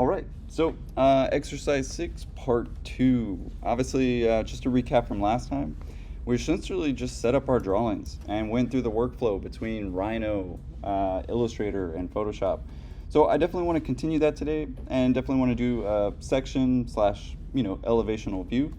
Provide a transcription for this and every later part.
All right, so exercise 6, part 2. Obviously, just to recap from last time, we essentially just set up our drawings and went through the workflow between Rhino, Illustrator, and Photoshop. So I definitely want to continue that today, and definitely want to do a section slash, elevational view.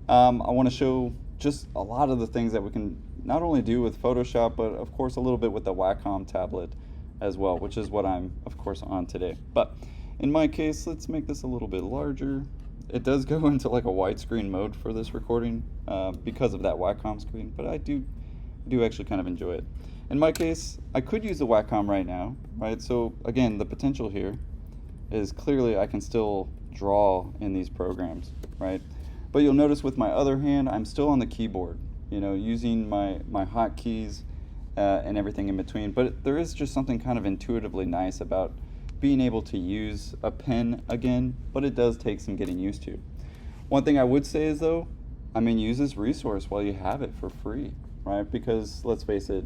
I want to show just a lot of the things that we can not only do with Photoshop, but of course a little bit with the Wacom tablet as well, which is what I'm of course on today. But in my case, let's make this a little bit larger. It does go into like a widescreen mode for this recording because of that Wacom screen, but I do actually kind of enjoy it. In my case, I could use the Wacom right now, right? So again, the potential here is clearly I can still draw in these programs, right? But you'll notice with my other hand, I'm still on the keyboard, using my hotkeys and everything in between. But there is just something kind of intuitively nice about being able to use a pen again, but it does take some getting used to. One thing I would say is though, use this resource while you have it for free, right? Because let's face it,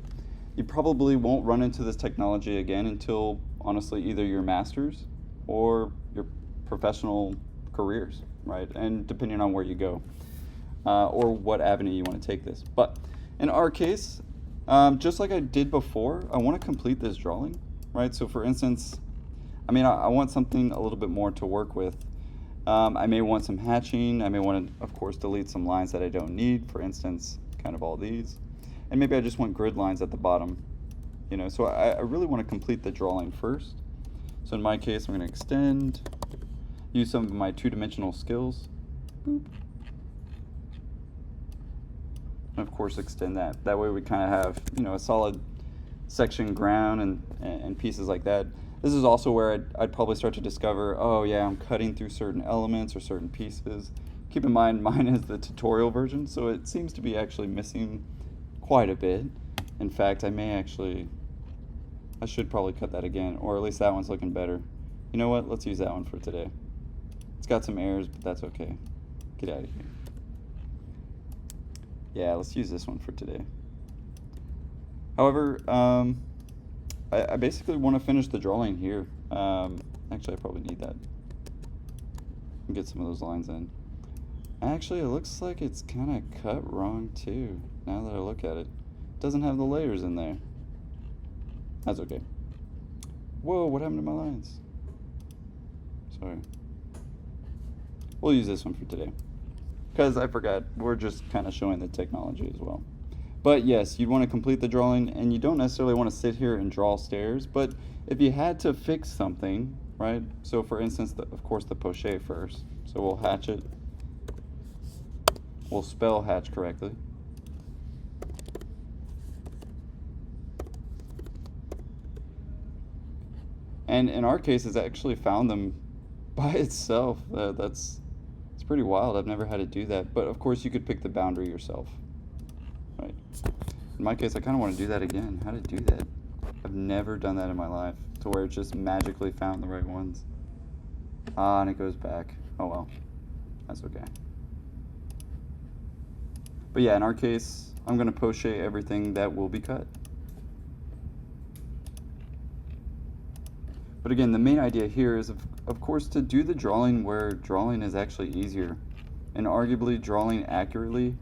you probably won't run into this technology again until honestly either your master's or your professional careers, right? And depending on where you go or what avenue you want to take this. But in our case, just like I did before, I want to complete this drawing, right? So for instance, I want something a little bit more to work with. I may want some hatching. I may want to, of course, delete some lines that I don't need. For instance, kind of all these. And maybe I just want grid lines at the bottom. So I really want to complete the drawing first. So in my case, I'm going to extend, use some of my two-dimensional skills. Boop. And of course, extend that. That way we kind of have, a solid section ground and pieces like that. This is also where I'd probably start to discover, oh yeah, I'm cutting through certain elements or certain pieces. Keep in mind, mine is the tutorial version, so it seems to be actually missing quite a bit. In fact, I should probably cut that again, or at least that one's looking better. You know what, let's use that one for today. It's got some errors, but that's okay. Get out of here. Yeah, let's use this one for today. However, I basically want to finish the drawing here. Actually, I probably need that. Get some of those lines in. Actually, it looks like it's kind of cut wrong too, now that I look at it. It doesn't have the layers in there. That's okay. Whoa, what happened to my lines? Sorry. We'll use this one for today. Because I forgot, we're just kind of showing the technology as well. But yes, you'd want to complete the drawing, and you don't necessarily want to sit here and draw stairs, but if you had to fix something, right? So for instance, of course, the pochette first. So we'll hatch it. We'll spell hatch correctly. And in our case, it's actually found them by itself. It's pretty wild. I've never had to do that. But of course, you could pick the boundary yourself. Right. In my case, I kind of want to do that again. How to do that? I've never done that in my life, to where it just magically found the right ones. And it goes back. Oh well, that's okay. But yeah, in our case, I'm going to pochette everything that will be cut. But again, the main idea here is, of course, to do the drawing where drawing is actually easier. And arguably, drawing accurately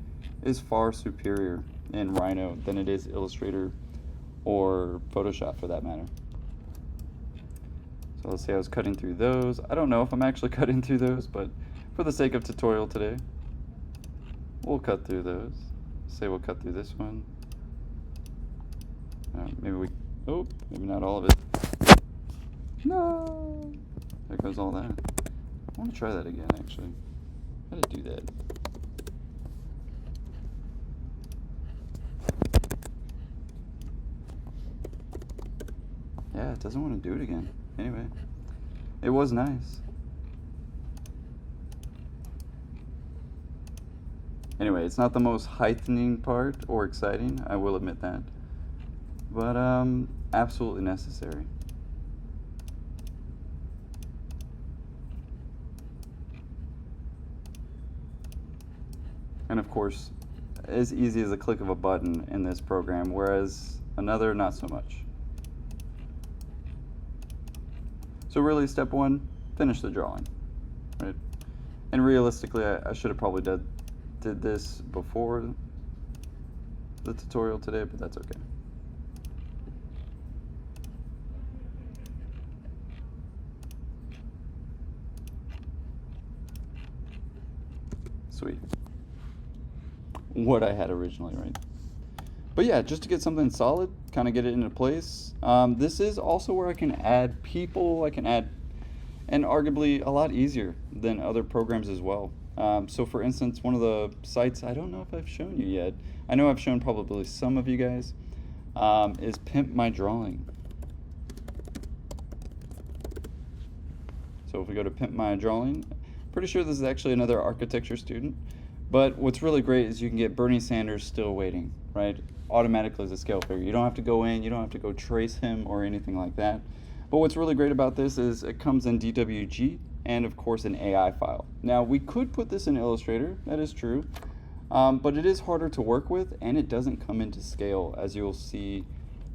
is far superior in Rhino than it is Illustrator or Photoshop for that matter. So let's say I was cutting through those. I don't know if I'm actually cutting through those, but for the sake of tutorial today, we'll cut through those. Say we'll cut through this one. Maybe not all of it. No! There goes all that. I want to try that again, actually. How to do that? Yeah, it doesn't want to do it again. Anyway, it was nice. Anyway, it's not the most heightening part or exciting, I will admit that. But absolutely necessary. And of course, as easy as a click of a button in this program, whereas another, not so much. So really, step one, finish the drawing, right? And realistically, I should have probably did this before the tutorial today, but that's okay. Sweet. What I had originally, right? But yeah, just to get something solid, kind of get it into place. This is also where I can add people, I can add, and arguably a lot easier than other programs as well. So for instance, one of the sites, I don't know if I've shown you yet, I know I've shown probably some of you guys, is Pimp My Drawing. So if we go to Pimp My Drawing, pretty sure this is actually another architecture student, but what's really great is you can get Bernie Sanders Still Waiting, right? Automatically as a scale figure. You don't have to go in, you don't have to go trace him or anything like that. But what's really great about this is it comes in DWG and of course an AI file. Now we could put this in Illustrator, that is true, but it is harder to work with and it doesn't come into scale. As you'll see,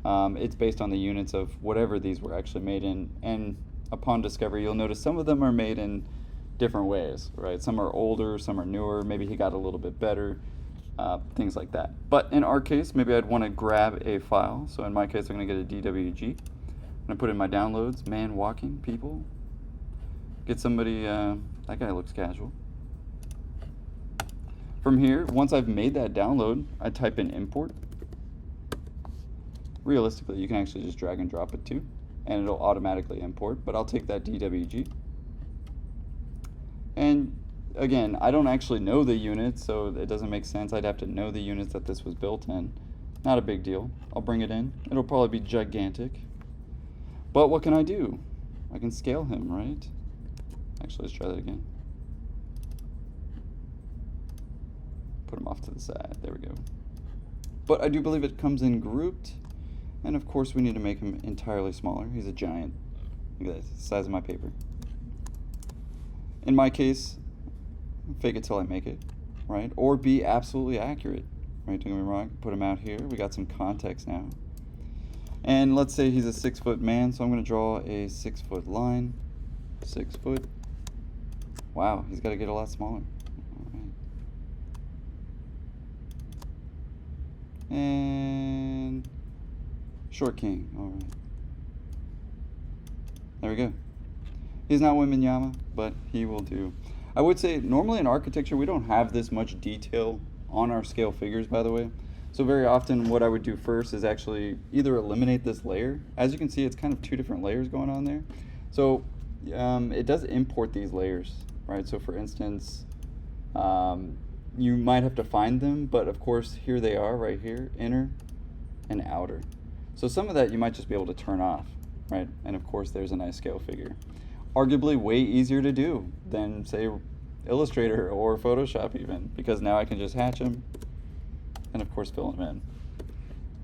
it's based on the units of whatever these were actually made in, and upon discovery you'll notice some of them are made in different ways, right? Some are older, some are newer, maybe he got a little bit better, things like that. But in our case, maybe I'd want to grab a file. So in my case, I'm going to get a DWG. I'm going to put in my downloads, man walking, people. Get somebody, that guy looks casual. From here, once I've made that download, I type in import. Realistically, you can actually just drag and drop it too, and it'll automatically import, but I'll take that DWG. And again, I don't actually know the units, so it doesn't make sense. I'd have to know the units that this was built in. Not a big deal. I'll bring it in. It'll probably be gigantic. But what can I do? I can scale him, right? Actually, let's try that again. Put him off to the side. There we go. But I do believe it comes in grouped. And of course, we need to make him entirely smaller. He's a giant. Look at that, the size of my paper. In my case, fake it till I make it, right? Or be absolutely accurate, right? Don't get me wrong, put him out here. We got some context now. And let's say he's a 6 foot man, so I'm gonna draw a 6 foot line. 6 foot. Wow, he's gotta get a lot smaller. All right. And short king, all right. There we go. He's not Wembanyama, but he will do. I would say normally in architecture we don't have this much detail on our scale figures, by the way. So very often what I would do first is actually either eliminate this layer. As you can see, it's kind of two different layers going on there. So it does import these layers, right? So for instance, you might have to find them, but of course here they are right here, inner and outer. So some of that you might just be able to turn off, right? And of course there's a nice scale figure. Arguably way easier to do than say Illustrator or Photoshop even, because now I can just hatch him and of course fill him in.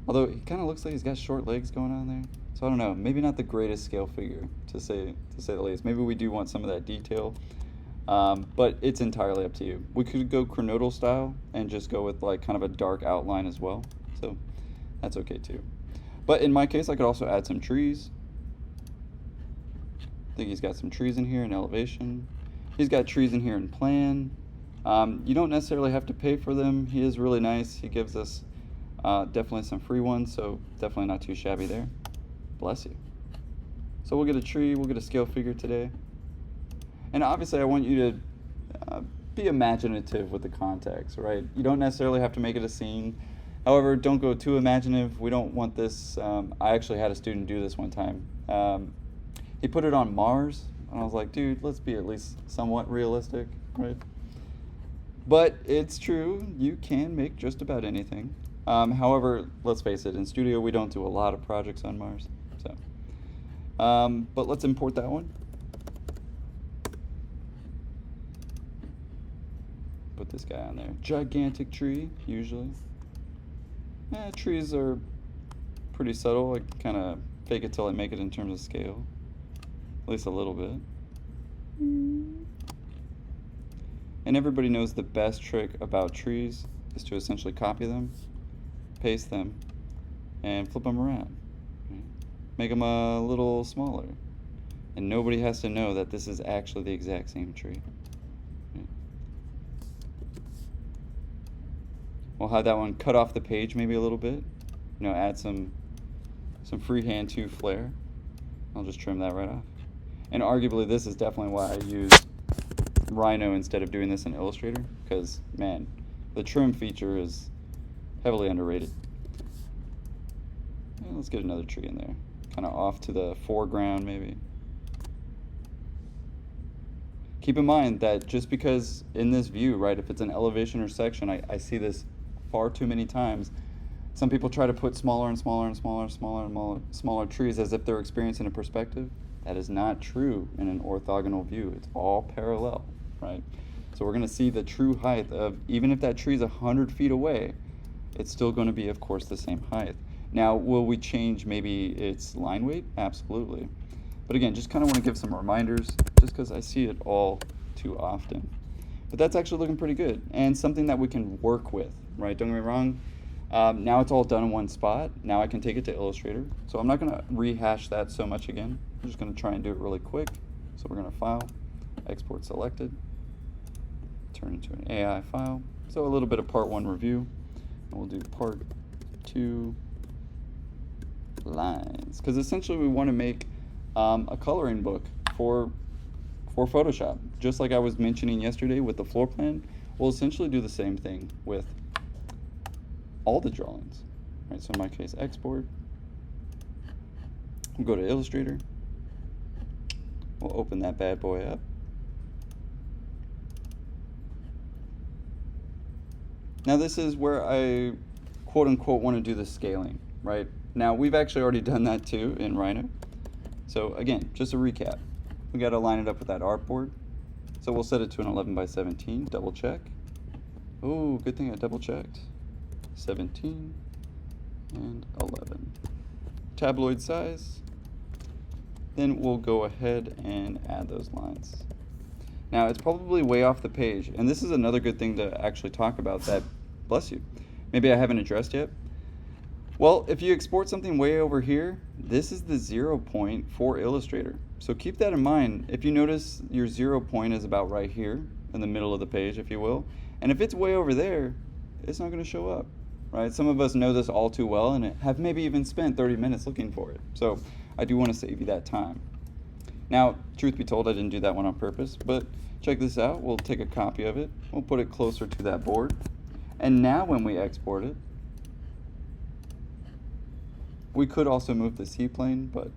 Although he kind of looks like he's got short legs going on there. So I don't know, maybe not the greatest scale figure to say the least. Maybe we do want some of that detail, but it's entirely up to you. We could go Chronodal style and just go with like kind of a dark outline as well. So that's okay too. But in my case, I could also add some trees. I think he's got some trees in here in elevation. He's got trees in here in plan. You don't necessarily have to pay for them. He is really nice. He gives us definitely some free ones, so definitely not too shabby there. Bless you. So we'll get a tree, we'll get a scale figure today. And obviously I want you to be imaginative with the context, right? You don't necessarily have to make it a scene. However, don't go too imaginative. We don't want this. I actually had a student do this one time. He put it on Mars, and I was like, dude, let's be at least somewhat realistic, right? But it's true, you can make just about anything. However, let's face it, in Studio we don't do a lot of projects on Mars. So, but let's import that one. Put this guy on there. Gigantic tree, usually. Trees are pretty subtle. I kind of fake it till I make it in terms of scale. At least a little bit. And everybody knows the best trick about trees is to essentially copy them, paste them, and flip them around. Make them a little smaller. And nobody has to know that this is actually the exact same tree. Right. We'll have that one cut off the page maybe a little bit. You know, add some freehand 2 flare. I'll just trim that right off. And arguably this is definitely why I use Rhino instead of doing this in Illustrator, because man, the trim feature is heavily underrated. And let's get another tree in there, kind of off to the foreground maybe. Keep in mind that just because in this view, right, if it's an elevation or section, I see this far too many times. Some people try to put smaller and smaller and smaller and smaller and smaller trees as if they're experiencing a perspective. That is not true in an orthogonal view. It's all parallel, right? So we're going to see the true height of, even if that tree is 100 feet away, it's still going to be, of course, the same height. Now, will we change maybe its line weight? Absolutely. But again, just kind of want to give some reminders, just because I see it all too often. But that's actually looking pretty good, and something that we can work with, right? Don't get me wrong. Now it's all done in one spot. Now I can take it to Illustrator. So I'm not going to rehash that so much again. I'm just going to try and do it really quick. So we're going to File, Export Selected, turn into an AI file. So a little bit of Part 1 review. And we'll do Part 2 lines. Because essentially we want to make a coloring book for Photoshop. Just like I was mentioning yesterday with the floor plan, we'll essentially do the same thing with all the drawings. Right, so in my case, export. We'll go to Illustrator. We'll open that bad boy up. Now this is where I quote unquote want to do the scaling, right? Now we've actually already done that too in Rhino. So again, just a recap. We got to line it up with that artboard. So we'll set it to an 11 by 17, double check. Oh, good thing I double checked. 17 and 11. Tabloid size. Then we'll go ahead and add those lines. Now it's probably way off the page, and this is another good thing to actually talk about that, bless you, maybe I haven't addressed yet. Well, if you export something way over here, this is the 0 point for Illustrator. So keep that in mind. If you notice your 0 point is about right here in the middle of the page, if you will, and if it's way over there, it's not going to show up. Right? Some of us know this all too well and have maybe even spent 30 minutes looking for it. So I do want to save you that time. Now, truth be told, I didn't do that one on purpose, but check this out. We'll take a copy of it. We'll put it closer to that board. And now when we export it, we could also move the C-plane, but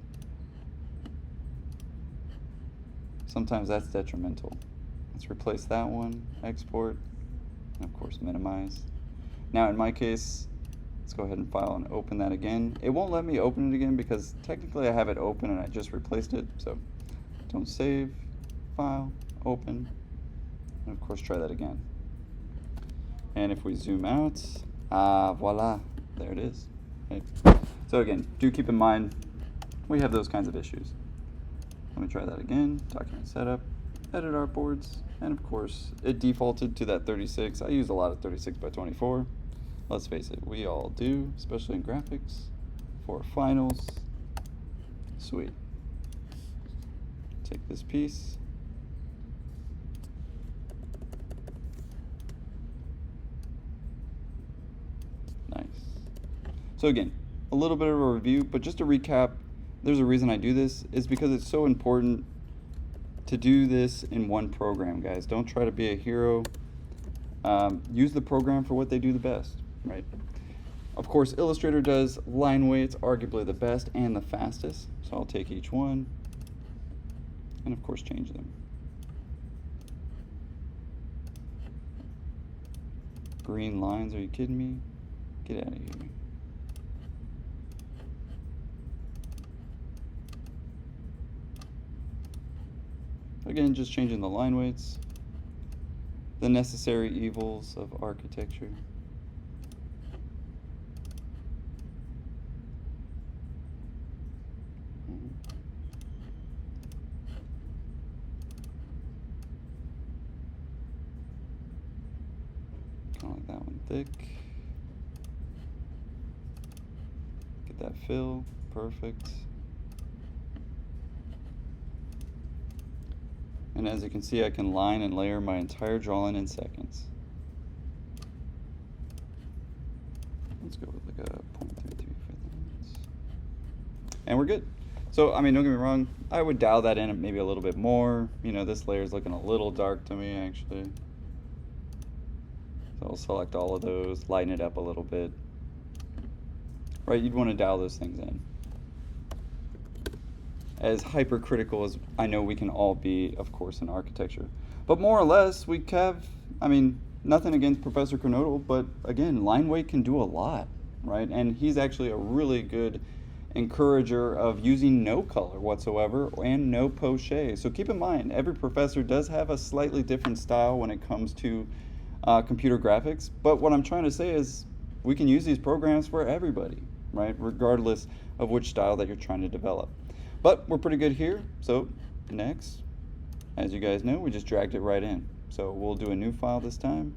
sometimes that's detrimental. Let's replace that one, export, and of course minimize. Now in my case, let's go ahead and file and open that again. It won't let me open it again because technically I have it open and I just replaced it. So don't save, file, open, and of course try that again. And if we zoom out, voila, there it is. Okay. So again, do keep in mind, we have those kinds of issues. Let me try that again, document setup, edit artboards, and of course it defaulted to that 36. I use a lot of 36 by 24. Let's face it, we all do, especially in graphics. For finals, sweet. Take this piece. Nice. So again, a little bit of a review, but just to recap, there's a reason I do this, is because it's so important to do this in one program, guys. Don't try to be a hero. Use the program for what they do the best, right? Of course, Illustrator does line weights, arguably the best and the fastest. So I'll take each one and of course change them. Green lines, are you kidding me? Get out of here. Again, just changing the line weights, the necessary evils of architecture. Kind of like that one thick. Get that fill, perfect. And as you can see, I can line and layer my entire drawing in seconds. Let's go with like a 0.33 for that. And we're good. So, I mean, don't get me wrong, I would dial that in maybe a little bit more. You know, this layer is looking a little dark to me, actually. So I'll select all of those, lighten it up a little bit. Right, you'd want to dial those things in. As hypercritical as I know we can all be, of course, in architecture. But more or less, we have, I mean, nothing against Professor Kernodle, but again, line weight can do a lot, right? And he's actually a really good encourager of using no color whatsoever and no poche. So keep in mind, every professor does have a slightly different style when it comes to computer graphics. But what I'm trying to say is we can use these programs for everybody, right? Regardless of which style that you're trying to develop. But we're pretty good here. So next, as you guys know, we just dragged it right in. So we'll do a new file this time,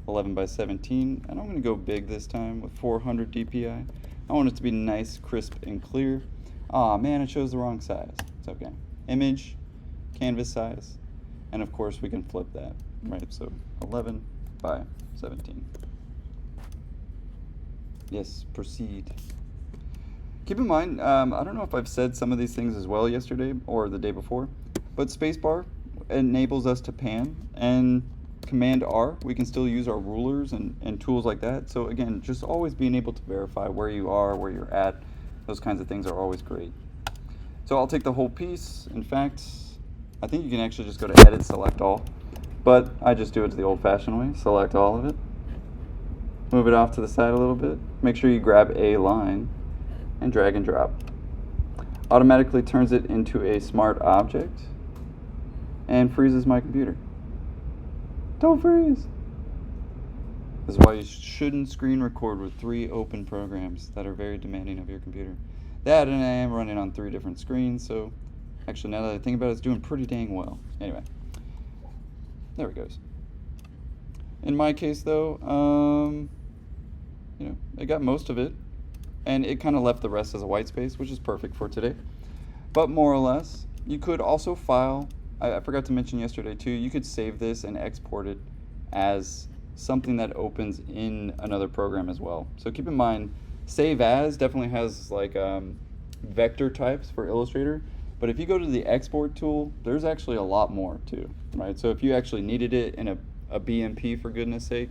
11 by 17, and I'm going to go big this time with 400 DPI. I want it to be nice, crisp, and clear. Aw, man, it shows the wrong size. It's okay. Image, canvas size, and of course we can flip that, right? So 11 by 17. Yes, proceed. Keep in mind, I don't know if I've said some of these things as well yesterday or the day before, but spacebar enables us to pan, and Command R, we can still use our rulers and tools like that. So again, just always being able to verify where you are, where you're at, those kinds of things are always great. So I'll take the whole piece. In fact, I think you can actually just go to Edit, Select All, but I just do it the old-fashioned way, select all of it, move it off to the side a little bit, make sure you grab a line, and drag and drop. Automatically turns it into a smart object and freezes my computer. Don't freeze. This is why you shouldn't screen record with 3 open programs that are very demanding of your computer. That, and I am running on 3 different screens, so actually now that I think about it, it's doing pretty dang well. Anyway, there it goes. In my case though, you know, it got most of it, and it kind of left the rest as a white space, which is perfect for today. But more or less, you could also file, I forgot to mention yesterday too, you could save this and export it as something that opens in another program as well. So keep in mind, Save As definitely has like vector types for Illustrator, but if you go to the export tool, there's actually a lot more too, right? So if you actually needed it in a BMP, for goodness sake,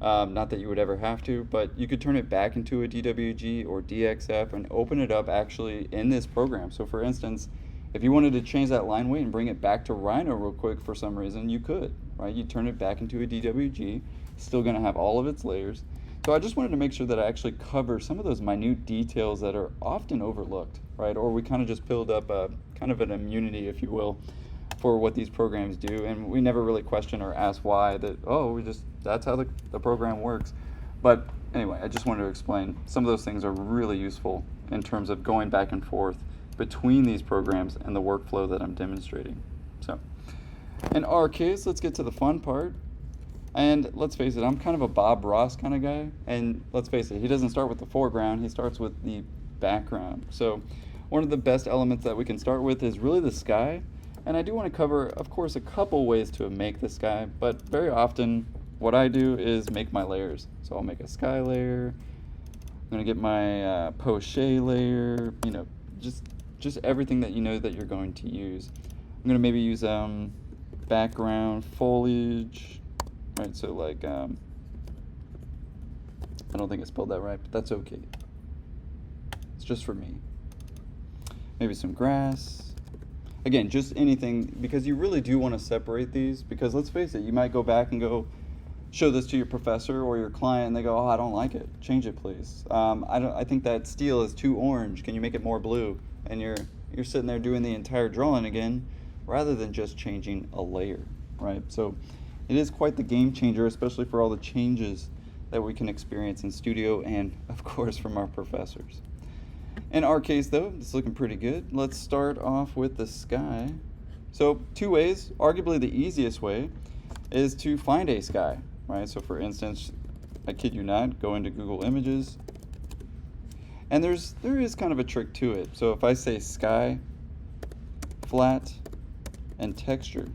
not that you would ever have to, but you could turn it back into a DWG or DXF and open it up actually in this program. So for instance, if you wanted to change that line weight and bring it back to Rhino real quick for some reason, you could, right? You turn it back into a DWG, still gonna have all of its layers. So I just wanted to make sure that I actually cover some of those minute details that are often overlooked, right? Or we kind of just build up a kind of an immunity, if you will, for what these programs do, and we never really question or ask why, that, oh, that's how the program works. But anyway, I just wanted to explain some of those things are really useful in terms of going back and forth between these programs and the workflow that I'm demonstrating. So in our case, let's get to the fun part. And let's face it, I'm kind of a Bob Ross kind of guy, and let's face it, he doesn't start with the foreground, he starts with the background. So one of the best elements that we can start with is really the sky. And I do want to cover, of course, a couple ways to make the sky, but very often what I do is make my layers. So I'll make a sky layer, I'm going to get my poche layer, you know, just everything that you know that you're going to use. I'm going to maybe use background foliage, right? So like, I don't think I spelled that right, but that's okay. It's just for me. Maybe some grass. Again, just anything, because you really do want to separate these, because let's face it, you might go back and go show this to your professor or your client and they go, oh, I don't like it, change it please. I think that steel is too orange, can you make it more blue? And you're sitting there doing the entire drawing again rather than just changing a layer, right? So it is quite the game changer, especially for all the changes that we can experience in studio and of course from our professors. In our case though, it's looking pretty good. Let's start off with the sky. So 2 ways, arguably the easiest way is to find a sky, right? So for instance, I kid you not, go into Google Images, and there is kind of a trick to it. So if I say sky, flat, and texture,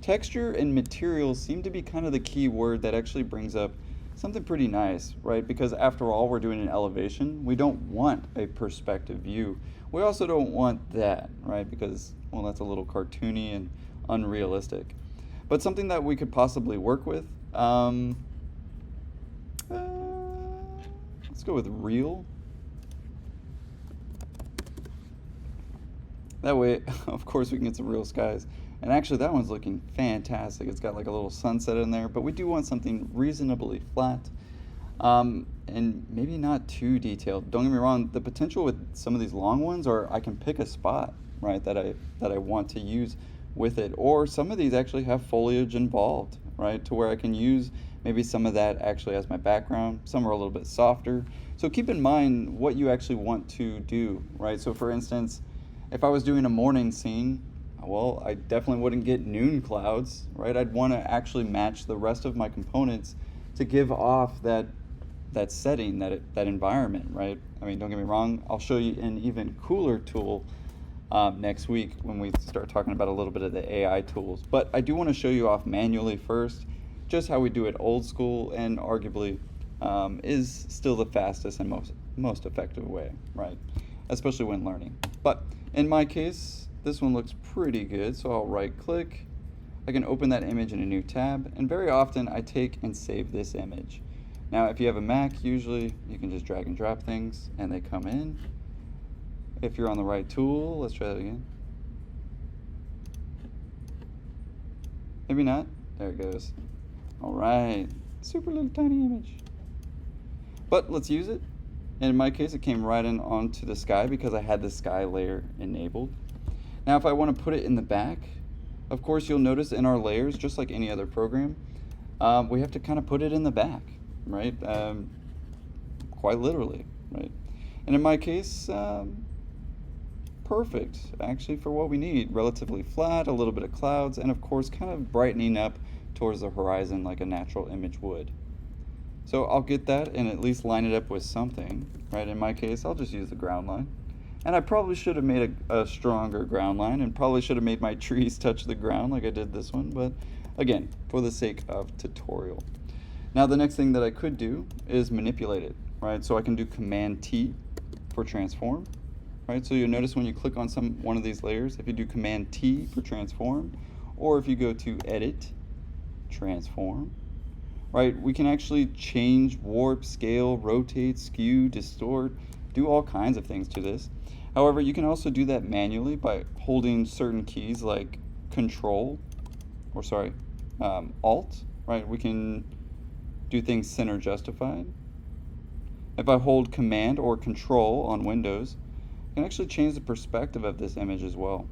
Texture and materials seem to be kind of the key word that actually brings up something pretty nice, right? Because after all, we're doing an elevation. We don't want a perspective view. We also don't want that, right? Because, well, that's a little cartoony and unrealistic. But something that we could possibly work with, uh, let's go with real. That way, of course, we can get some real skies. And actually, that one's looking fantastic. It's got like a little sunset in there, but we do want something reasonably flat, and maybe not too detailed. Don't get me wrong, the potential with some of these long ones are I can pick a spot, right, that I want to use with it. Or some of these actually have foliage involved, right, to where I can use maybe some of that actually as my background. Some are a little bit softer. So keep in mind what you actually want to do, right? So for instance, if I was doing a morning scene, well, I definitely wouldn't get noon clouds, right? I'd want to actually match the rest of my components to give off that setting, that environment, right? I mean, don't get me wrong, I'll show you an even cooler tool next week when we start talking about a little bit of the AI tools. But I do want to show you off manually first, just how we do it old school, and arguably is still the fastest and most effective way, right? Especially when learning. But in my case, this one looks pretty good, so I'll right click. I can open that image in a new tab, and very often I take and save this image. Now, if you have a Mac, usually you can just drag and drop things and they come in. If you're on the right tool, let's try that again. Maybe not. There it goes. All right, super little tiny image. But let's use it. And in my case, it came right in onto the sky because I had the sky layer enabled. Now, if I want to put it in the back, of course, you'll notice in our layers, just like any other program, we have to kind of put it in the back, right? Quite literally, right? And in my case, perfect, actually, for what we need. Relatively flat, a little bit of clouds, and of course, kind of brightening up towards the horizon like a natural image would. So I'll get that and at least line it up with something, right? In my case, I'll just use the ground line. And I probably should have made a stronger ground line, and probably should have made my trees touch the ground like I did this one, but again, for the sake of tutorial. Now the next thing that I could do is manipulate it, right? So I can do Command T for transform, right? So you'll notice when you click on one of these layers, if you do Command T for transform, or if you go to Edit, Transform, right, we can actually change, warp, scale, rotate, skew, distort, do all kinds of things to this. However, you can also do that manually by holding certain keys like Alt, right? We can do things center justified. If I hold Command or Control on Windows, I can actually change the perspective of this image as well.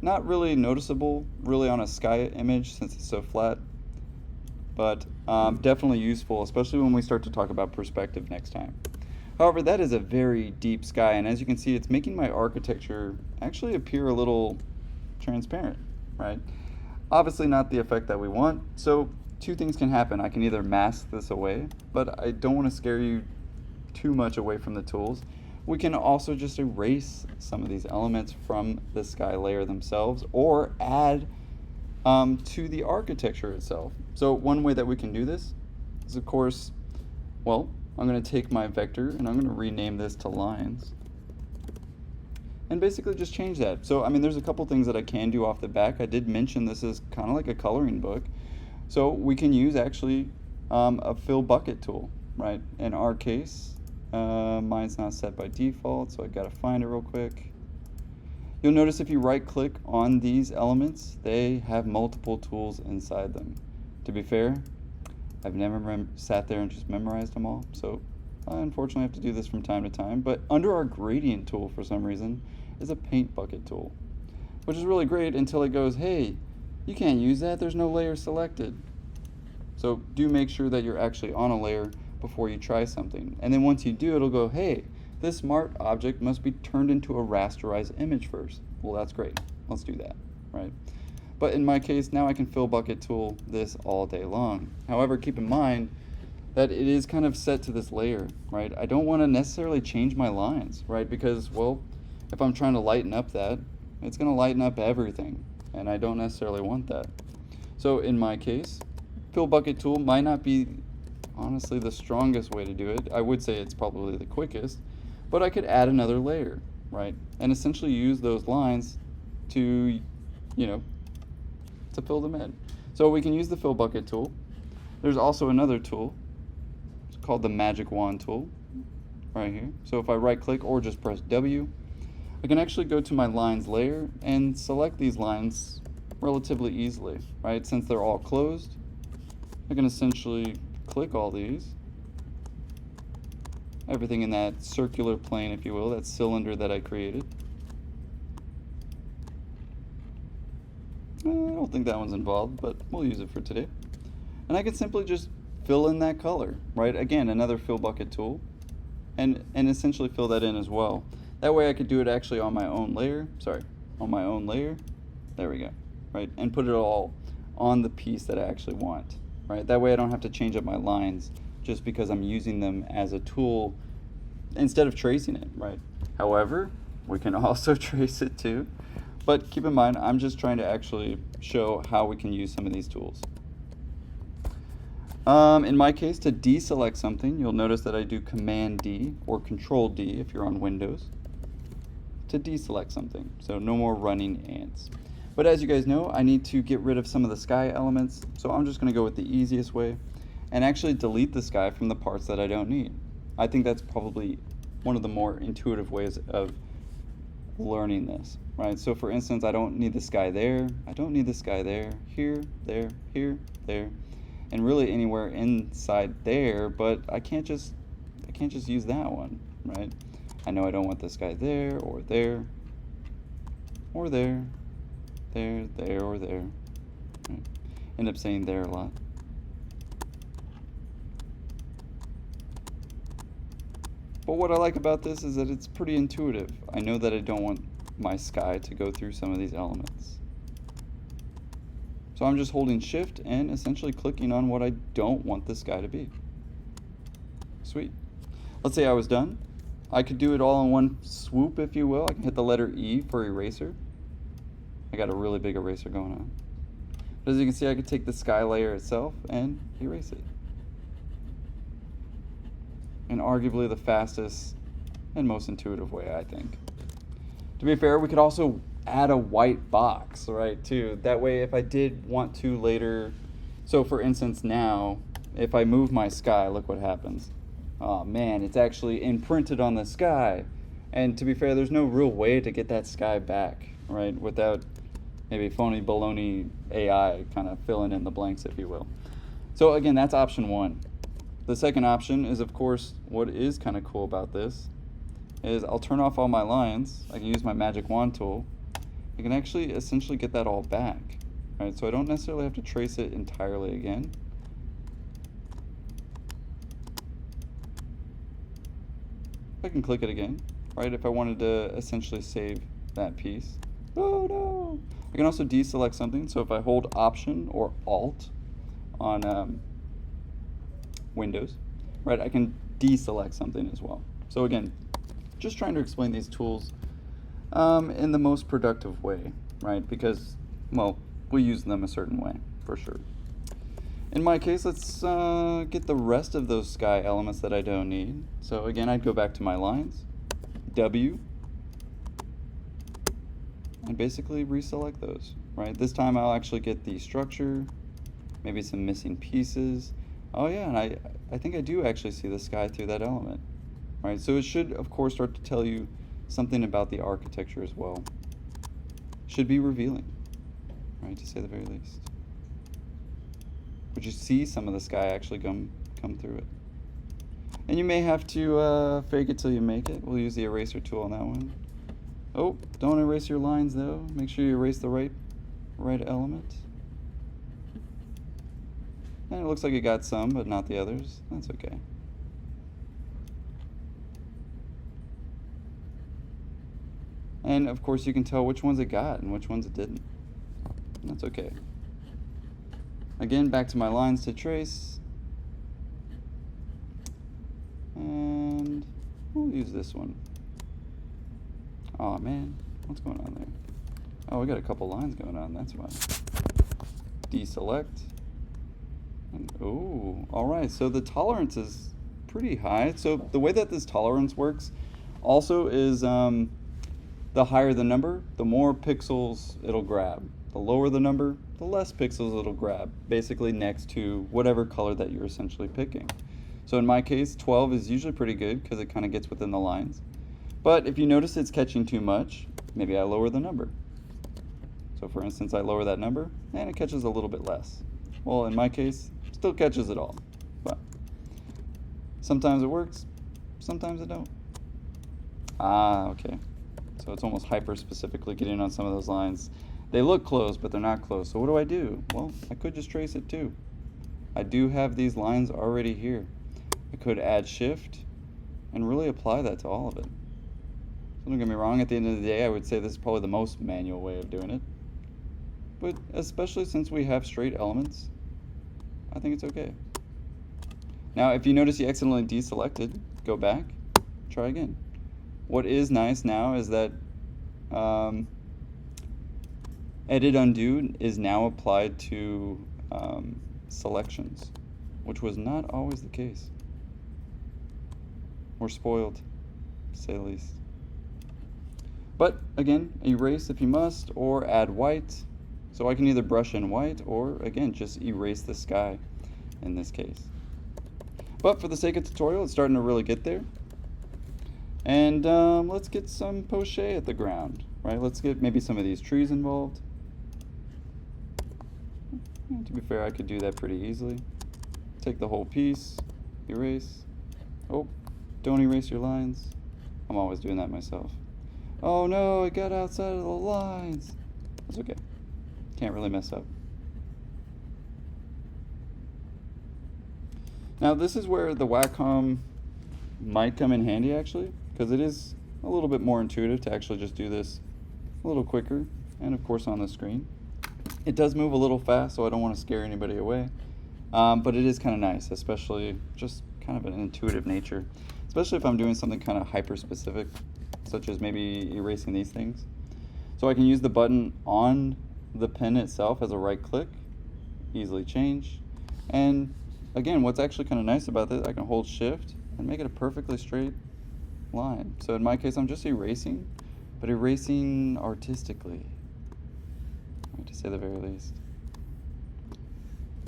Not really noticeable, really, on a sky image since it's so flat, but definitely useful, especially when we start to talk about perspective next time. However, that is a very deep sky, and as you can see, it's making my architecture actually appear a little transparent, right? Obviously not the effect that we want, so two things can happen. I can either mask this away, but I don't want to scare you too much away from the tools. We can also just erase some of these elements from the sky layer themselves, or add to the architecture itself. So one way that we can do this is, of course, well, I'm going to take my vector and I'm going to rename this to lines and basically just change that. So I mean, there's a couple things that I can do off the back. I did mention this is kind of like a coloring book, so we can use actually a fill bucket tool, right? In our case, mine's not set by default, so I got to find it real quick. You'll notice if you right click on these elements, they have multiple tools inside them. To be fair, I've never sat there and just memorized them all, so I unfortunately have to do this from time to time. But under our gradient tool, for some reason, is a paint bucket tool, which is really great until it goes, hey, you can't use that, there's no layer selected. So do make sure that you're actually on a layer before you try something. And then once you do, it'll go, hey, this smart object must be turned into a rasterized image first. Well, that's great, let's do that, right? But in my case, now I can fill bucket tool this all day long. However, keep in mind that it is kind of set to this layer, right? I don't want to necessarily change my lines, right? Because, well, if I'm trying to lighten up that, it's going to lighten up everything, and I don't necessarily want that. So in my case, fill bucket tool might not be honestly the strongest way to do it. I would say it's probably the quickest, but I could add another layer, right? And essentially use those lines to, you know, to fill them in. So we can use the fill bucket tool. There's also another tool. It's called the magic wand tool right here. So if I right click or just press W, I can actually go to my lines layer and select these lines relatively easily, right? Since they're all closed, I can essentially click all these. Everything in that circular plane, if you will, that cylinder that I created. I don't think that one's involved, but we'll use it for today. And I can simply just fill in that color, right? Again, another fill bucket tool, and essentially fill that in as well. That way I could do it actually on my own layer, on my own layer. There we go, right? And put it all on the piece that I actually want, right? That way I don't have to change up my lines just because I'm using them as a tool instead of tracing it, right? However, we can also trace it too. But keep in mind, I'm just trying to actually show how we can use some of these tools. In my case, to deselect something, you'll notice that I do Command D or Control D if you're on Windows to deselect something. So no more running ants. But as you guys know, I need to get rid of some of the sky elements. So I'm just going to go with the easiest way and actually delete the sky from the parts that I don't need. I think that's probably one of the more intuitive ways of learning this, right? So for instance, I don't need the sky there, I don't need the sky there, here, there, and really anywhere inside there, but I can't just use that one, right? I know I don't want this guy there, or there, or there, there, or there. Right? End up saying there a lot. But what I like about this is that it's pretty intuitive. I know that I don't want my sky to go through some of these elements. So I'm just holding shift and essentially clicking on what I don't want the sky to be. Sweet. Let's say I was done. I could do it all in one swoop, if you will. I can hit the letter E for eraser. I got a really big eraser going on. But as you can see, I could take the sky layer itself and erase it. And arguably the fastest and most intuitive way, I think. To be fair, we could also add a white box, right, too. That way, if I did want to later, so for instance now, if I move my sky, look what happens. Oh man, it's actually imprinted on the sky. And to be fair, there's no real way to get that sky back, right, without maybe phony baloney AI kind of filling in the blanks, if you will. So again, that's option one. The second option is, of course, what is kind of cool about this is I'll turn off all my lines. I can use my magic wand tool. I can actually essentially get that all back, right? So I don't necessarily have to trace it entirely again. I can click it again, right? If I wanted to essentially save that piece. Oh no! I can also deselect something. So if I hold Option or Alt on Windows, right, I can deselect something as well. So again, just trying to explain these tools in the most productive way, right? Because, well, we use them a certain way, for sure. In my case, let's get the rest of those sky elements that I don't need. So again, I'd go back to my lines, W, and basically reselect those, right? This time I'll actually get the structure, maybe some missing pieces. Oh yeah, and I think I do actually see the sky through that element, right? So it should, of course, start to tell you something about the architecture as well. Should be revealing, right, to say the very least. Would you see some of the sky actually come through it? And you may have to fake it till you make it. We'll use the eraser tool on that one. Oh, don't erase your lines though. Make sure you erase the right element. And it looks like it got some, but not the others. That's okay. And of course you can tell which ones it got and which ones it didn't. That's okay. Again, back to my lines to trace. And we'll use this one. Oh man, what's going on there? Oh, we got a couple lines going on, that's why. deselect. And, ooh, all right, so the tolerance is pretty high. So the way that this tolerance works also is the higher the number, the more pixels it'll grab. The lower the number, the less pixels it'll grab, basically next to whatever color that you're essentially picking. So in my case, 12 is usually pretty good because it kind of gets within the lines. But if you notice it's catching too much, maybe I lower the number. So for instance, I lower that number and it catches a little bit less. Well, in my case, still catches it all. But sometimes it works, sometimes it don't. Ah, okay. So it's almost hyper specifically getting on some of those lines. They look close, but they're not close. So what do I do? Well, I could just trace it too. I do have these lines already here. I could add shift and really apply that to all of it. So don't get me wrong, at the end of the day, I would say this is probably the most manual way of doing it. But especially since we have straight elements, I think it's okay. Now, if you notice you accidentally deselected, go back, try again. What is nice now is that edit undo is now applied to selections, which was not always the case. We're spoiled, to say the least. But again, erase if you must, or add white. So I can either brush in white or, again, just erase the sky in this case. But for the sake of tutorial, it's starting to really get there. And let's get some poche at the ground, right? Let's get maybe some of these trees involved. To be fair, I could do that pretty easily. Take the whole piece, erase. Oh, don't erase your lines. I'm always doing that myself. Oh no, I got outside of the lines. That's okay. Can't really mess up. Now this is where the Wacom might come in handy actually, because it is a little bit more intuitive to actually just do this a little quicker, and of course on the screen. It does move a little fast, so I don't want to scare anybody away, but it is kind of nice, especially just kind of an intuitive nature, especially if I'm doing something kind of hyper specific, such as maybe erasing these things. So I can use the button on the pen itself as a right click, easily change, and again, what's actually kind of nice about this, I can hold shift and make it a perfectly straight line. So in my case, I'm just erasing, but erasing artistically, to say the very least.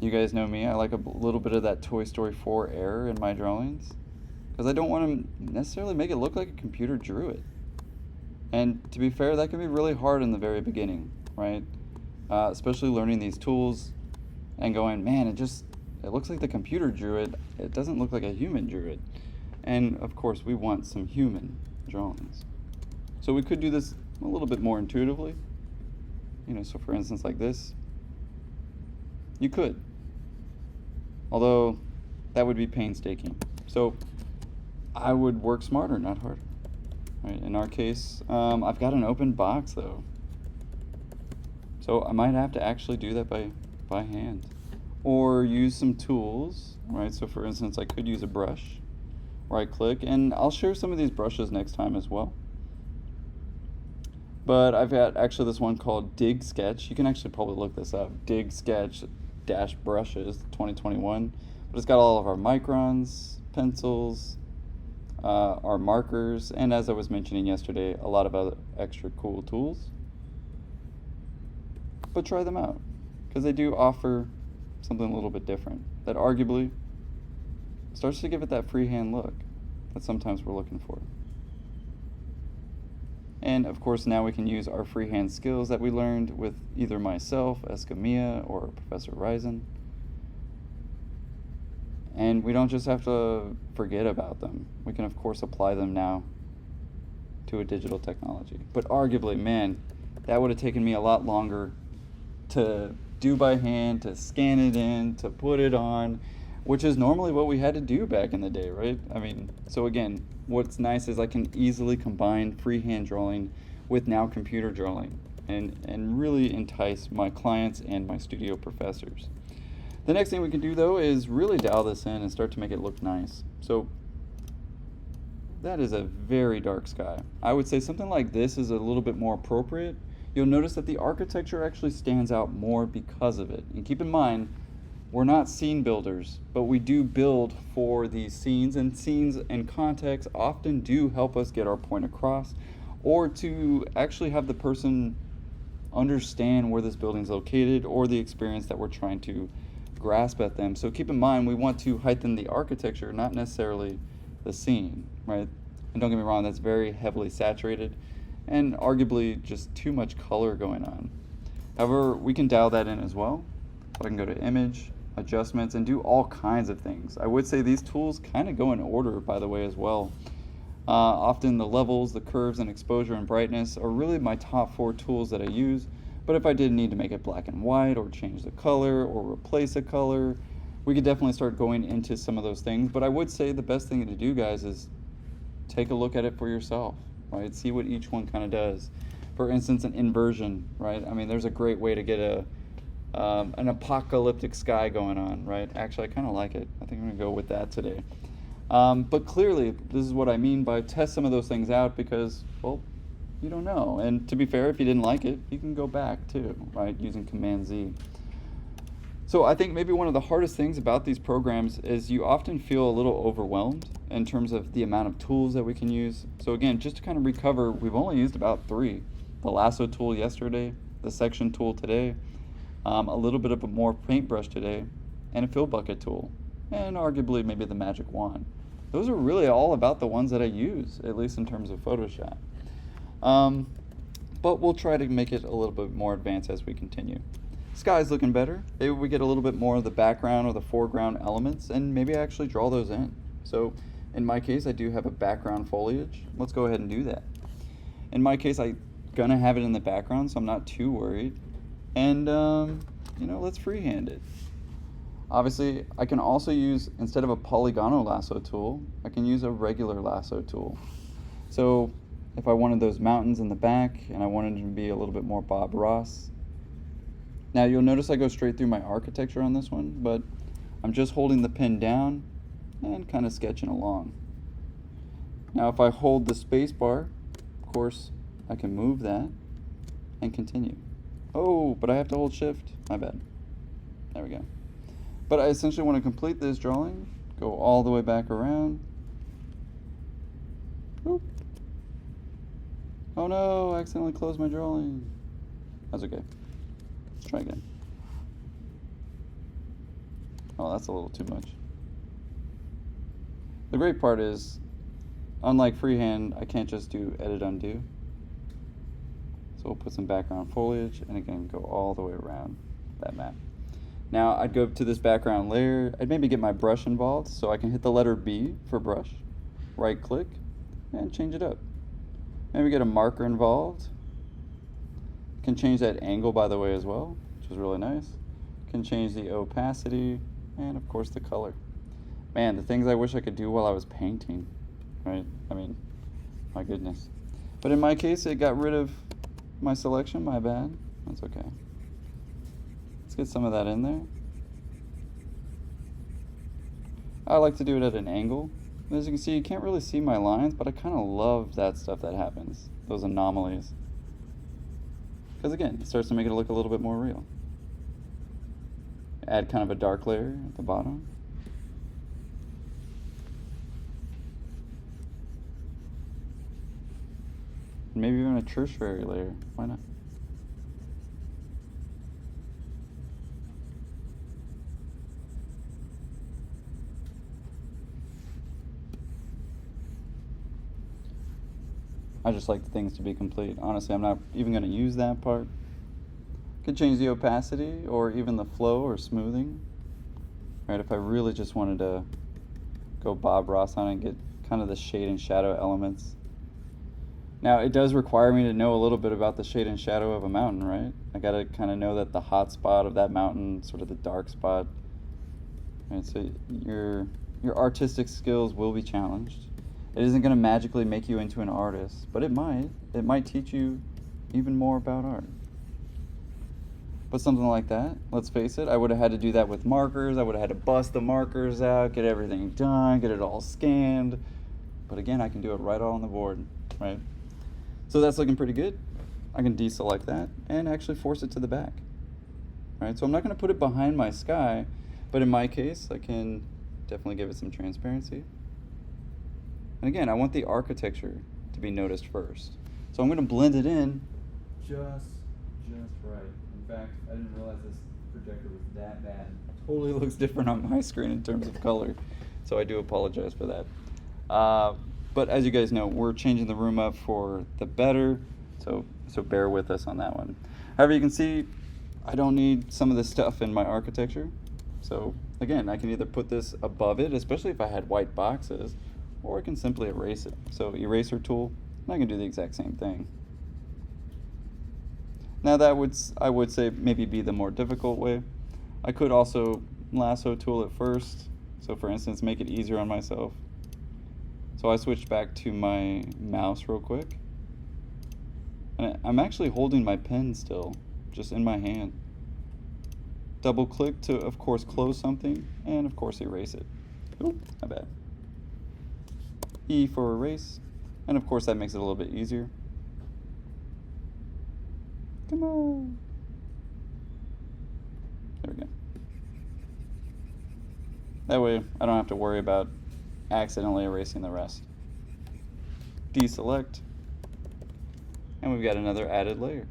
You guys know me, I like a little bit of that Toy Story 4 error in my drawings, because I don't want to necessarily make it look like a computer drew it. And to be fair, that can be really hard in the very beginning, right? Especially learning these tools and going, man, it looks like the computer drew it. It doesn't look like a human drew it. And of course, we want some human drawings. So we could do this a little bit more intuitively. So for instance, like this, you could. Although that would be painstaking. So I would work smarter, not harder. Right? In our case, I've got an open box though. So I might have to actually do that by hand. Or use some tools, right? So for instance, I could use a brush, right click, and I'll share some of these brushes next time as well. But I've got actually this one called Dig Sketch. You can actually probably look this up, Dig Sketch -brushes 2021. But it's got all of our microns, pencils, our markers, and as I was mentioning yesterday, a lot of other extra cool tools. But try them out, because they do offer something a little bit different that arguably starts to give it that freehand look that sometimes we're looking for. And of course, now we can use our freehand skills that we learned with either myself, Escamilla, or Professor Ryzen. And we don't just have to forget about them. We can of course apply them now to a digital technology. But arguably, man, that would have taken me a lot longer to do by hand, to scan it in, to put it on, which is normally what we had to do back in the day, right? I mean, so again, what's nice is I can easily combine freehand drawing with now computer drawing and really entice my clients and my studio professors. The next thing we can do though is really dial this in and start to make it look nice. So that is a very dark sky. I would say something like this is a little bit more appropriate. you'll notice that the architecture actually stands out more because of it. And keep in mind, we're not scene builders, but we do build for these scenes, and scenes and context often do help us get our point across, or to actually have the person understand where this building's located or the experience that we're trying to grasp at them. So keep in mind, we want to heighten the architecture, not necessarily the scene, right? And don't get me wrong, that's very heavily saturated and arguably just too much color going on. However, we can dial that in as well. So I can go to image, adjustments, and do all kinds of things. I would say these tools kind of go in order, by the way, as well. Often the levels, the curves, and exposure and brightness are really my top 4 tools that I use. But if I did need to make it black and white, or change the color, or replace a color, we could definitely start going into some of those things. But I would say the best thing to do, guys, is take a look at it for yourself, right? See what each one kind of does. For instance, an inversion, right? I mean, there's a great way to get an apocalyptic sky going on, right? Actually, I kind of like it. I think I'm gonna go with that today. But clearly, this is what I mean by test some of those things out, because, well, you don't know. And to be fair, if you didn't like it, you can go back too, right? Using Command Z. So I think maybe one of the hardest things about these programs is you often feel a little overwhelmed in terms of the amount of tools that we can use. So again, just to kind of recover, we've only used about 3. The lasso tool yesterday, the section tool today, a little bit of a more paintbrush today, and a fill bucket tool, and arguably maybe the magic wand. Those are really all about the ones that I use, at least in terms of Photoshop. But we'll try to make it a little bit more advanced as we continue. Sky's looking better. Maybe we get a little bit more of the background or the foreground elements, and maybe I actually draw those in. So in my case, I do have a background foliage. Let's go ahead and do that. In my case, I'm gonna have it in the background, so I'm not too worried. And let's freehand it. Obviously, I can also use, instead of a polygonal lasso tool, I can use a regular lasso tool. So if I wanted those mountains in the back and I wanted to be a little bit more Bob Ross. Now you'll notice I go straight through my architecture on this one, but I'm just holding the pen down and kind of sketching along. Now if I hold the space bar, of course, I can move that and continue. Oh, but I have to hold shift, my bad. There we go. But I essentially want to complete this drawing, go all the way back around. Oop. Oh no, I accidentally closed my drawing. That's okay. Let's try again. Oh, that's a little too much. The great part is, unlike freehand, I can't just do edit undo. So we'll put some background foliage and again go all the way around that map. Now I'd go to this background layer, I'd maybe get my brush involved, so I can hit the letter B for brush, right click, and change it up. Maybe get a marker involved. Can change that angle, by the way, as well, which is really nice. Can change the opacity, and of course the color. Man, the things I wish I could do while I was painting, right? I mean, my goodness. But in my case, it got rid of my selection, my bad. That's okay. Let's get some of that in there. I like to do it at an angle. As you can see, you can't really see my lines, but I kind of love that stuff that happens, those anomalies. Because again, it starts to make it look a little bit more real. Add kind of a dark layer at the bottom. Maybe even a tertiary layer, why not? I just like the things to be complete. Honestly, I'm not even going to use that part. Could change the opacity or even the flow or smoothing. Right, if I really just wanted to go Bob Ross on it and get kind of the shade and shadow elements. Now, it does require me to know a little bit about the shade and shadow of a mountain, right? I got to kind of know that the hot spot of that mountain, sort of the dark spot. Right, so your artistic skills will be challenged. It isn't going to magically make you into an artist, but it might. It might teach you even more about art. But something like that, let's face it, I would have had to do that with markers. I would have had to bust the markers out, get everything done, get it all scanned. But again, I can do it right on the board, right? So that's looking pretty good. I can deselect that and actually force it to the back. Right, so I'm not going to put it behind my sky, but in my case, I can definitely give it some transparency. And again, I want the architecture to be noticed first. So I'm going to blend it in just right. In fact, I didn't realize this projector was that bad. It totally looks different on my screen in terms of color, so I do apologize for that. But as you guys know, we're changing the room up for the better, so bear with us on that one. However, you can see I don't need some of this stuff in my architecture. So again, I can either put this above it, especially if I had white boxes, or I can simply erase it. So eraser tool, and I can do the exact same thing. Now that I would say maybe be the more difficult way. I could also lasso tool it first. So for instance, make it easier on myself. So I switched back to my mouse real quick. And I'm actually holding my pen still, just in my hand. Double click to, of course, close something, and of course erase it. Oop, my bad. E for erase, and of course that makes it a little bit easier. Come on. There we go. That way I don't have to worry about accidentally erasing the rest. Deselect, and we've got another added layer.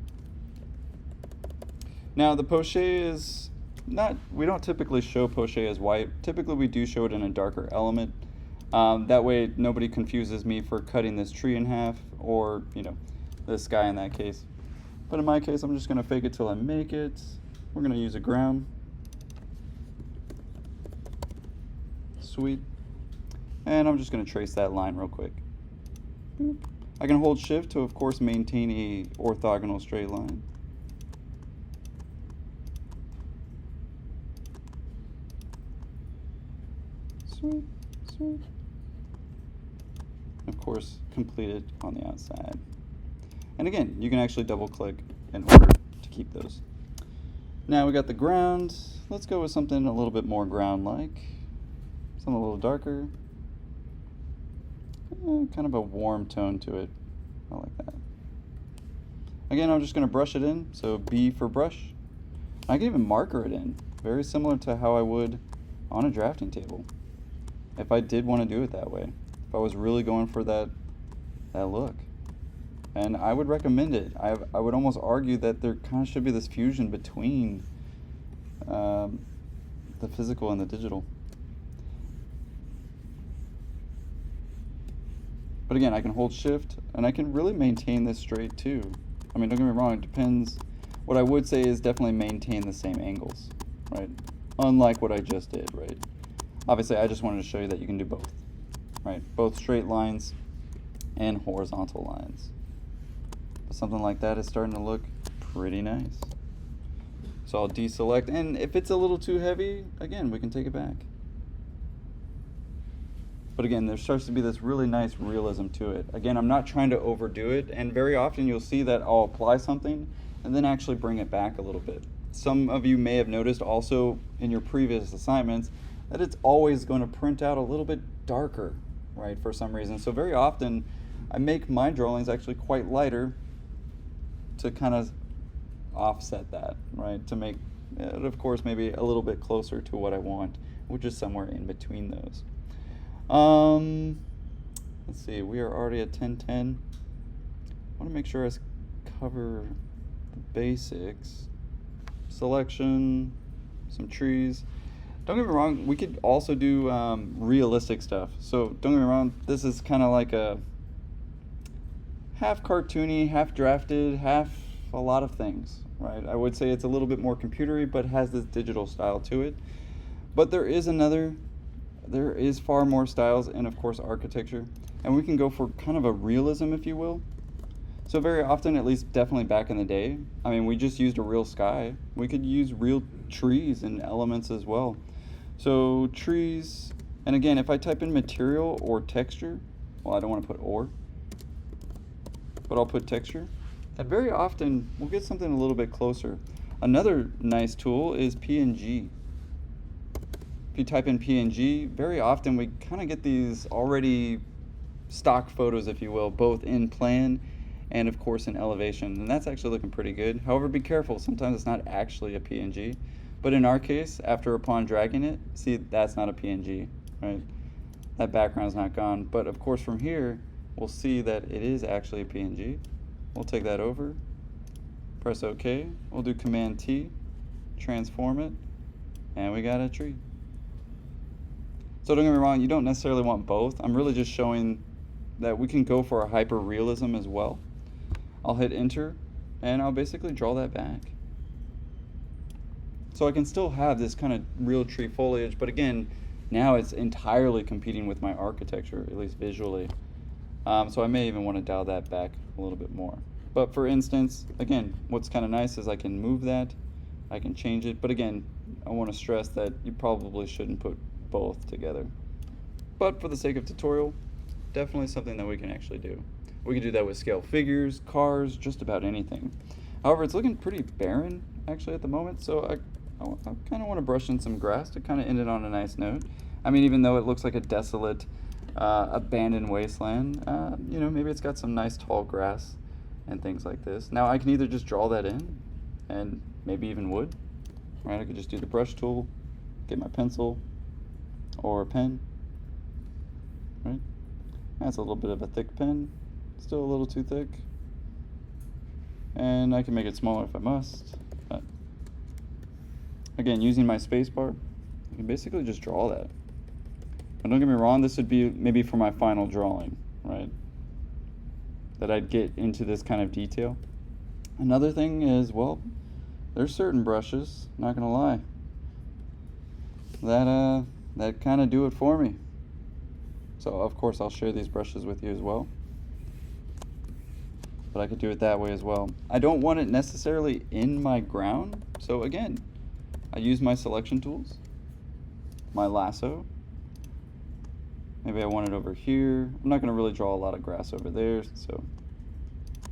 Now the poche is not, we don't typically show poche as white. Typically we do show it in a darker element. That way nobody confuses me for cutting this tree in half, or, you know, this guy in that case. But in my case, I'm just gonna fake it till I make it. We're gonna use a ground. Sweet. And I'm just gonna trace that line real quick. Boop. I can hold shift to, of course, maintain a orthogonal straight line. Sweet, sweet. Of course, complete it on the outside. And again, you can actually double click in order to keep those. Now we got the ground. Let's go with something a little bit more ground-like. Something a little darker. Kind of a warm tone to it. I like that. Again, I'm just going to brush it in. So B for brush. I can even marker it in. Very similar to how I would on a drafting table, if I did want to do it that way, if I was really going for that look. And I would recommend it. I would almost argue that there kind of should be this fusion between the physical and the digital. But again, I can hold shift, and I can really maintain this straight too. I mean, don't get me wrong, it depends. What I would say is definitely maintain the same angles, right? Unlike what I just did, right? Obviously, I just wanted to show you that you can do both, right? Both straight lines and horizontal lines. But something like that is starting to look pretty nice. So I'll deselect, and if it's a little too heavy, again, we can take it back. But again, there starts to be this really nice realism to it. Again, I'm not trying to overdo it, and very often you'll see that I'll apply something and then actually bring it back a little bit. Some of you may have noticed also in your previous assignments that it's always going to print out a little bit darker, right, for some reason. So very often I make my drawings actually quite lighter to kind of offset that, right, to make it, of course, maybe a little bit closer to what I want, which is somewhere in between those. Let's see, we are already at 10:10. I want to make sure I cover the basics. Selection, some trees. Don't get me wrong, we could also do realistic stuff. So don't get me wrong, this is kind of like a half cartoony, half drafted, half a lot of things, right? I would say it's a little bit more computery, but has this digital style to it. But there is far more styles in, of course, architecture. And we can go for kind of a realism, if you will. So very often, at least definitely back in the day, I mean, we just used a real sky. We could use real trees and elements as well. So trees, and again, if I type in material or texture, well, I don't want to put or, but I'll put texture. And very often, we'll get something a little bit closer. Another nice tool is PNG. If you type in PNG, very often we kind of get these already stock photos, if you will, both in plan and of course an elevation, and that's actually looking pretty good. However, be careful, sometimes it's not actually a PNG, but in our case, upon dragging it, see, that's not a PNG, right? That background's not gone, but of course from here, we'll see that it is actually a PNG. We'll take that over, press OK, we'll do Command T, transform it, and we got a tree. So don't get me wrong, you don't necessarily want both. I'm really just showing that we can go for a hyper realism as well. I'll hit enter and I'll basically draw that back. So I can still have this kind of real tree foliage, but again, now it's entirely competing with my architecture, at least visually. So I may even want to dial that back a little bit more. But for instance, again, what's kind of nice is I can move that, I can change it, but again, I want to stress that you probably shouldn't put both together. But for the sake of tutorial, definitely something that we can actually do. We can do that with scale figures, cars, just about anything. However, it's looking pretty barren actually at the moment, so I kind of want to brush in some grass to kind of end it on a nice note. I mean, even though it looks like a desolate, abandoned wasteland, you know, maybe it's got some nice tall grass and things like this. Now I can either just draw that in and maybe even wood, right? I could just do the brush tool, get my pencil or a pen, right? That's a little bit of a thick pen, still a little too thick. And I can make it smaller if I must. But again, using my space bar, I can basically just draw that. And don't get me wrong, this would be maybe for my final drawing, right? That I'd get into this kind of detail. Another thing is, well, there's certain brushes, not gonna lie, that kind of do it for me. So of course I'll share these brushes with you as well. But I could do it that way as well. I don't want it necessarily in my ground. So again, I use my selection tools, my lasso. Maybe I want it over here. I'm not gonna really draw a lot of grass over there. So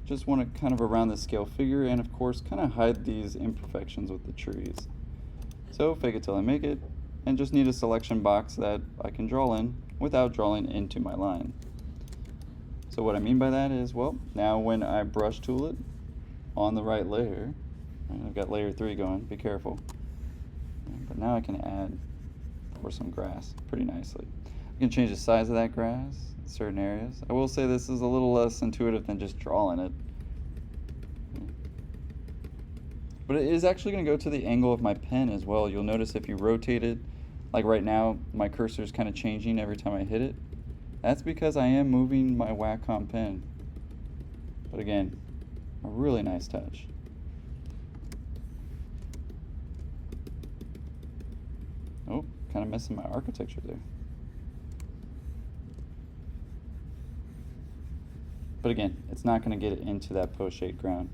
just want it kind of around the scale figure and of course kind of hide these imperfections with the trees. So fake it till I make it, and just need a selection box that I can draw in without drawing into my line. So what I mean by that is, well, now when I brush tool it on the right layer, right, I've got layer 3 going, be careful. But now I can add for some grass pretty nicely. I can change the size of that grass in certain areas. I will say this is a little less intuitive than just drawing it. But it is actually going to go to the angle of my pen as well. You'll notice if you rotate it, like right now, my cursor is kind of changing every time I hit it. That's because I am moving my Wacom pen. But again, a really nice touch. Oh, kind of messing my architecture there. But again, it's not going to get it into that post-shade ground.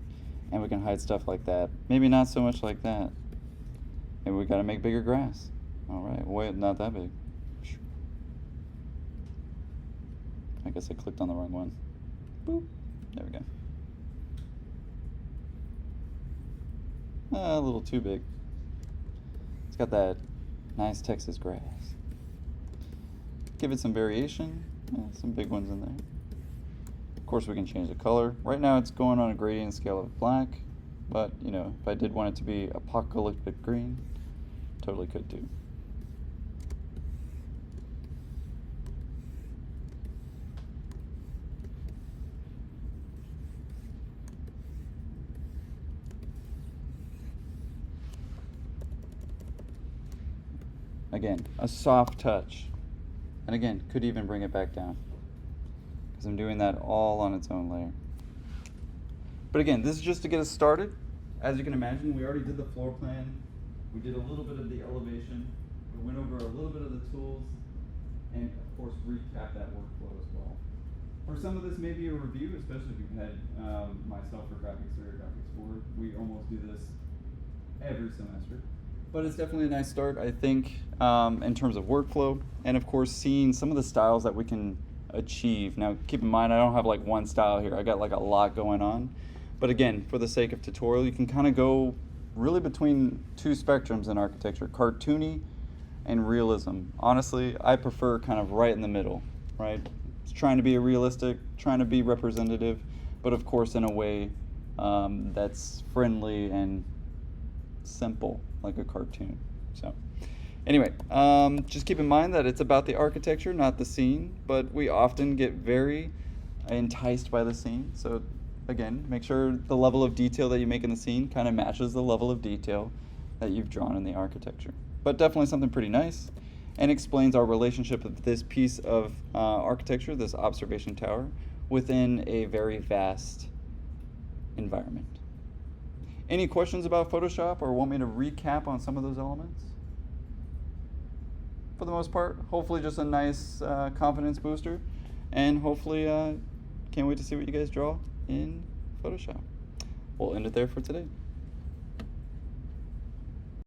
And we can hide stuff like that. Maybe not so much like that. Maybe we got to make bigger grass. All right, wait, not that big. I guess I clicked on the wrong one. Boop. There we go. A little too big. It's got that nice Texas grass. Give it some variation. Some big ones in there. Of course, we can change the color. Right now, it's going on a gradient scale of black, but you know, if I did want it to be apocalyptic green, totally could too. Again, a soft touch. And again, could even bring it back down, because I'm doing that all on its own layer. But again, this is just to get us started. As you can imagine, we already did the floor plan. We did a little bit of the elevation. We went over a little bit of the tools, and of course, recap that workflow as well. For some of this may be a review, especially if you've had myself or Graphics 3 or Graphics 4. We almost do this every semester. But it's definitely a nice start, I think, in terms of workflow, and of course seeing some of the styles that we can achieve. Now keep in mind, I don't have like one style here, I got like a lot going on. But again, for the sake of tutorial, you can kind of go really between two spectrums in architecture, cartoony and realism. Honestly, I prefer kind of right in the middle, right? It's trying to be realistic, trying to be representative, but of course in a way that's friendly and simple, like a cartoon. So anyway, just keep in mind that it's about the architecture, not the scene, but we often get very enticed by the scene. So again, make sure the level of detail that you make in the scene kind of matches the level of detail that you've drawn in the architecture. But definitely something pretty nice, and explains our relationship with this piece of architecture, this observation tower, within a very vast environment. Any questions about Photoshop, or want me to recap on some of those elements? For the most part, hopefully just a nice confidence booster, and hopefully can't wait to see what you guys draw in Photoshop. We'll end it there for today.